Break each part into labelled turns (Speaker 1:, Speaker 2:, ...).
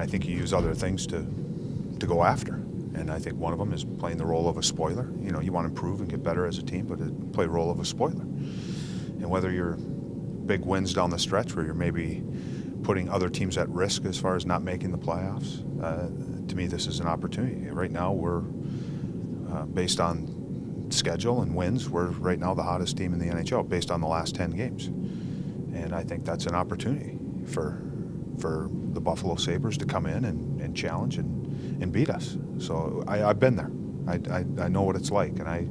Speaker 1: think you use other things to go after. And I think one of them is playing the role of a spoiler. You know, you want to improve and get better as a team, but play the role of a spoiler. And whether you're big wins down the stretch where you're maybe putting other teams at risk as far as not making the playoffs, to me this is an opportunity. Right now we're, based on schedule and wins, we're right now the hottest team in the NHL based on the last 10 games. And I think that's an opportunity for the Buffalo Sabres to come in and challenge and beat us. So I've been there. I know what it's like, and I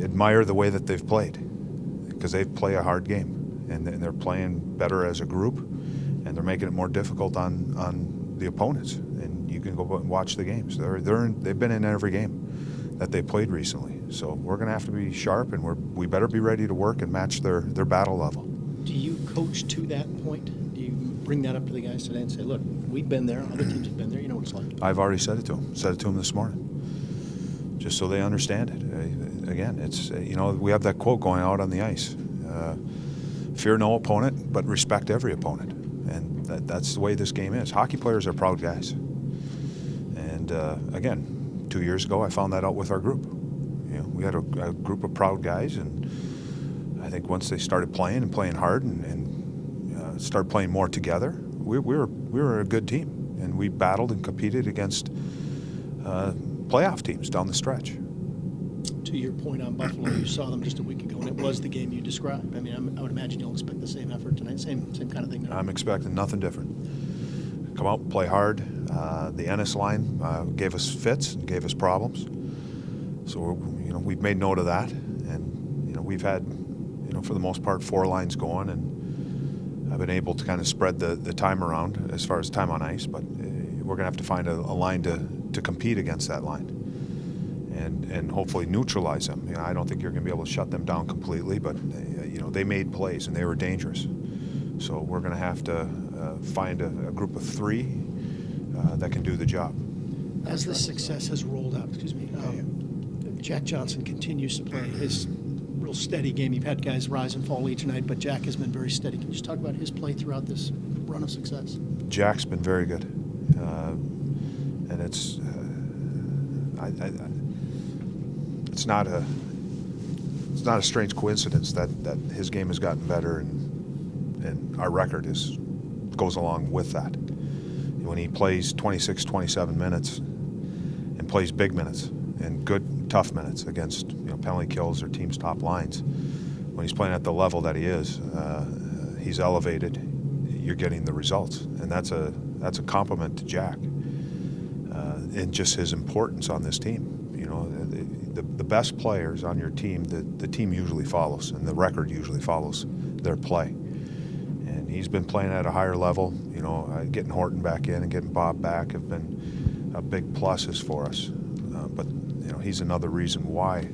Speaker 1: admire the way that they've played, because they play a hard game, and they're playing better as a group, and they're making it more difficult on the opponents. And you can go and watch the games. They've been in every game that they played recently. So we're going to have to be sharp, and we better be ready to work and match their battle level.
Speaker 2: Do you coach to that point? Do you bring that up to the guys today and say, look, we've been there, other teams have been there, you know what it's like?
Speaker 1: I've already said it to them. Said it to them this morning, just so they understand it. Again, it's, you know, we have that quote going out on the ice: fear no opponent, but respect every opponent. And that's the way this game is. Hockey players are proud guys. And again, 2 years ago, I found that out with our group. You know, we had a group of proud guys, and I think once they started playing hard and started playing more together, we were a good team, and we battled and competed against playoff teams down the stretch.
Speaker 2: To your point on Buffalo, you saw them just a week ago, and it was the game you described. I mean, I would imagine you'll expect the same effort tonight, same kind of thing.
Speaker 1: I'm expecting nothing different. Come out, play hard. The Ennis line gave us fits and gave us problems. So we've made note of that, and we've had, for the most part, 4 lines going, and I've been able to kind of spread the time around as far as time on ice. But we're going to have to find a line to compete against that line, and hopefully neutralize them. I don't think you're going to be able to shut them down completely, but they made plays and they were dangerous. So we're going to have to find a group of 3 that can do the job.
Speaker 2: As the success has rolled out, Jack Johnson continues to play his real steady game. You've had guys rise and fall each night, but Jack has been very steady. Can you just talk about his play throughout this run of success?
Speaker 1: Jack's been very good, and it's not a strange coincidence that his game has gotten better, and our record goes along with that. When he plays 26, 27 minutes and plays big minutes and good, tough minutes against penalty kills or team's top lines, when he's playing at the level that he is, he's elevated. You're getting the results, and that's a compliment to Jack, and just his importance on this team. The best players on your team, the team usually follows, and the record usually follows their play. And he's been playing at a higher level. Getting Horton back in and getting Bob back have been big pluses for us. But he's another reason why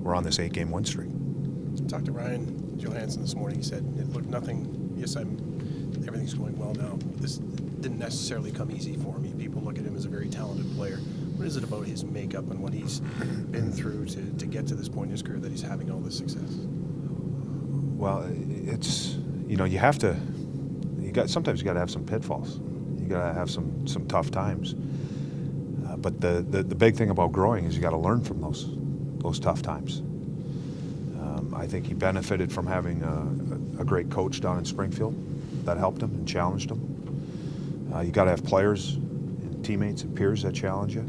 Speaker 1: we're on this 8-game win streak.
Speaker 3: I talked to Ryan Johansson this morning. He said, "Look, nothing. Yes, everything's going well now. This didn't necessarily come easy for me. People look at him as a very talented player. What is it about his makeup and what he's been through to get to this point in his career that he's having all this success?"
Speaker 1: Well, it's sometimes you got to have some pitfalls. You got to have some tough times. But the big thing about growing is you got to learn from those tough times. I think he benefited from having a great coach down in Springfield that helped him and challenged him. You got to have players and teammates and peers that challenge you.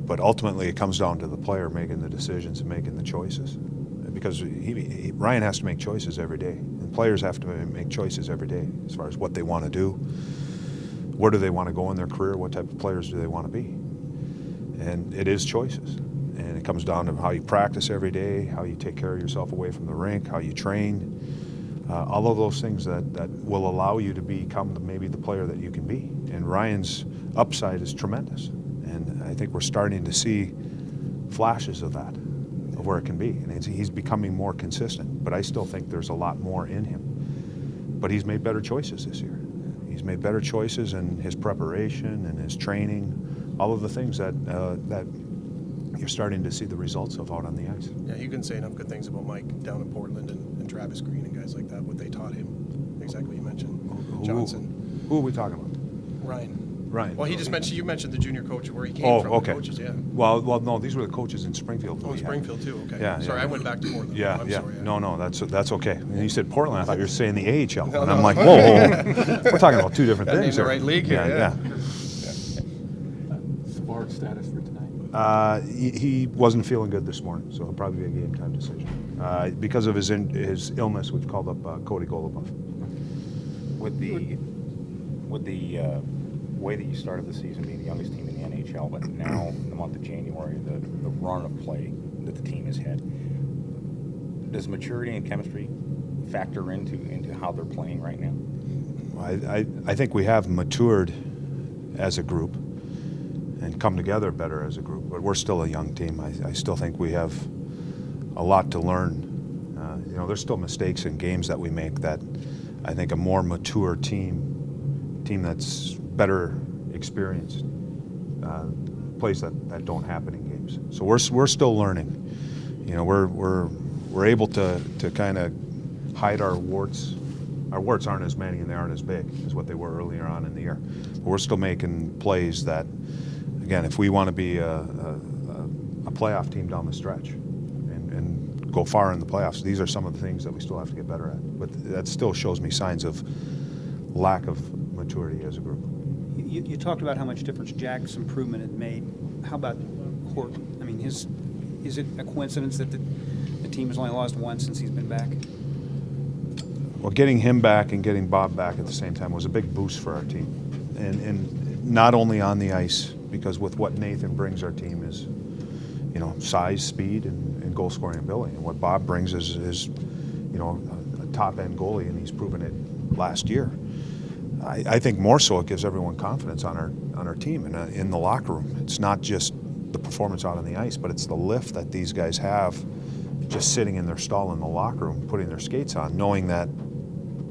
Speaker 1: But ultimately, it comes down to the player making the decisions and making the choices, because Ryan has to make choices every day, and players have to make choices every day as far as what they want to do, where do they want to go in their career, what type of players do they want to be, and it is choices. And it comes down to how you practice every day, how you take care of yourself away from the rink, how you train, all of those things that will allow you to become maybe the player that you can be. And Ryan's upside is tremendous. And I think we're starting to see flashes of that, of where it can be. And he's becoming more consistent. But I still think there's a lot more in him. But he's made better choices this year. He's made better choices in his preparation and his training, all of the things that you're starting to see the results of out on the ice.
Speaker 3: Yeah, you can say enough good things about Mike down in Portland and Travis Green and guys like that, what they taught him. Exactly what you mentioned. Johnson.
Speaker 1: Who are we talking about?
Speaker 3: Ryan.
Speaker 1: Ryan.
Speaker 3: Well, you mentioned the junior coach where he came
Speaker 1: Oh,
Speaker 3: from.
Speaker 1: okay.
Speaker 3: The coaches, yeah.
Speaker 1: Well, no, these were the coaches in Springfield.
Speaker 3: Oh, Springfield too. Okay.
Speaker 1: Yeah,
Speaker 3: Sorry,
Speaker 1: yeah.
Speaker 3: I went back to Portland.
Speaker 1: Yeah,
Speaker 3: I'm
Speaker 1: yeah.
Speaker 3: sorry.
Speaker 1: No, that's okay. And you said Portland. I thought you were saying the AHL.
Speaker 3: No,
Speaker 1: and I'm
Speaker 3: no.
Speaker 1: like, whoa. We're talking about two different
Speaker 3: Gotta
Speaker 1: things
Speaker 3: name the
Speaker 1: here.
Speaker 3: right league here, yeah.
Speaker 4: Savard status for tonight?
Speaker 1: He wasn't feeling good this morning, so it'll probably be a game time decision because of his illness, which called up Cody Golubov.
Speaker 5: With the way that you started the season, being the youngest team in the NHL, but now in the month of January, the run of play that the team has had, does maturity and chemistry factor into how they're playing right now?
Speaker 1: I think we have matured as a group and come together better as a group, but we're still a young team. I still think we have a lot to learn. There's still mistakes in games that we make that I think a more mature team that's better experienced, plays that don't happen in games. So we're still learning. We're able to kind of hide our warts. Our warts aren't as many and they aren't as big as what they were earlier on in the year. But we're still making plays that, again, if we want to be a playoff team down the stretch and go far in the playoffs, these are some of the things that we still have to get better at. But that still shows me signs of lack of maturity as a group.
Speaker 6: You talked about how much difference Jack's improvement had made. How about Court? I mean, is it a coincidence that the team has only lost once since he's been back?
Speaker 1: Well, getting him back and getting Bob back at the same time was a big boost for our team. And not only on the ice, because with what Nathan brings our team is, size, speed, and goal scoring ability. And what Bob brings is a top end goalie, and he's proven it last year. I think more so it gives everyone confidence on our team and in the locker room. It's not just the performance out on the ice, but it's the lift that these guys have just sitting in their stall in the locker room, putting their skates on, knowing that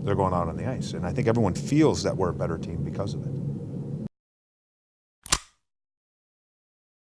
Speaker 1: they're going out on the ice. And I think everyone feels that we're a better team because of it.